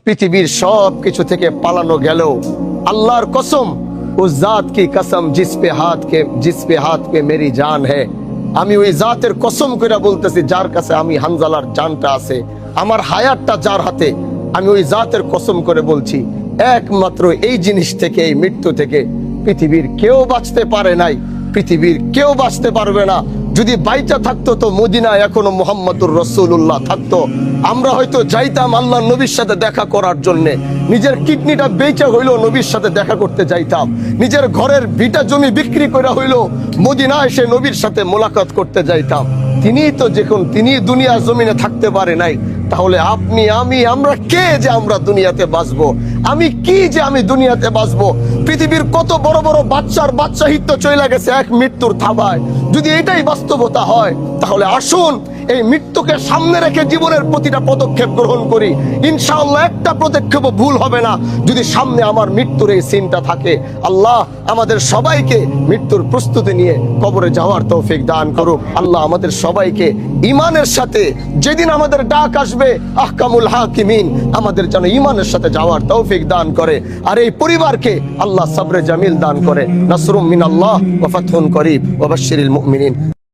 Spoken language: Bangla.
পৃথিবীর সব কিছু থেকে পালানো গেলেও আল্লাহর কসম, উস জাত কি কসম জিস পে হাত পে মেরি জান হ্যায়, আমি ওই জাতের কসম করে বলতেছি যার কাছে আমি হানজালার জানটা আছে, আমার হায়াতটা যার হাতে, আমি ওই জাতের কসম করে বলছি একমাত্র এই জিনিস থেকে, এই মৃত্যু থেকে পৃথিবীর কেউ বাঁচতে পারে নাই, পৃথিবীর কেউ বাঁচতে পারবে না। যদি বাইচা থাকতো তো মদিনায় এখনো মুহাম্মদুর রাসূলুল্লাহ থাকতো, আমরা হয়তো যাইতাম আল্লাহর নবীর সাথে দেখা করার জন্য, নিজের কিডনিটা বেচা হইলো নবীর সাথে দেখা করতে যাইতাম, নিজের ঘরের ভিটা জমি বিক্রি করা হইলো মদিনায় এসে নবীর সাথে মোলাকাত করতে যাইতাম। তিনি দুনিয়ার জমিনে থাকতে পারে নাই, তাহলে আপনি আমরা কে যে আমরা দুনিয়াতে বাঁচবো? আমি কি যে আমি দুনিয়াতে বাঁচবো? পৃথিবীর কত বড় বড় বাদশাহিত্য চলে গেছে এক মৃত্যুর থাবায়। যদি এটাই বাস্তবতা হয় তাহলে আসুন এই মৃত্যুকে সামনে রেখে জীবনের প্রতিটা পদক্ষেপ গ্রহণ করি। ইনশাআল্লাহ একটা পদক্ষেপ ভুল হবে না যদি সামনে আমার মৃত্যুর এই সিনটা থাকে। আল্লাহ আমাদের সবাইকে মৃত্যুর প্রস্তুতি নিয়ে কবরে যাওয়ার তৌফিক দান করুক। আল্লাহ আমাদের সবাইকে ঈমানের সাথে, যেদিন আমাদের ডাক আসবে আহকামুল হাকিমিন, আমাদের যেন ঈমানের সাথে যাওয়ার তৌফিক দান করে। আর এই পরিবারকে আল্লাহ সবরে জামিল দান করে। নাসরুম মিনাল্লাহ ওয়া ফাতহুন করিব ওয়া বাশশিরিল মুমিনিন।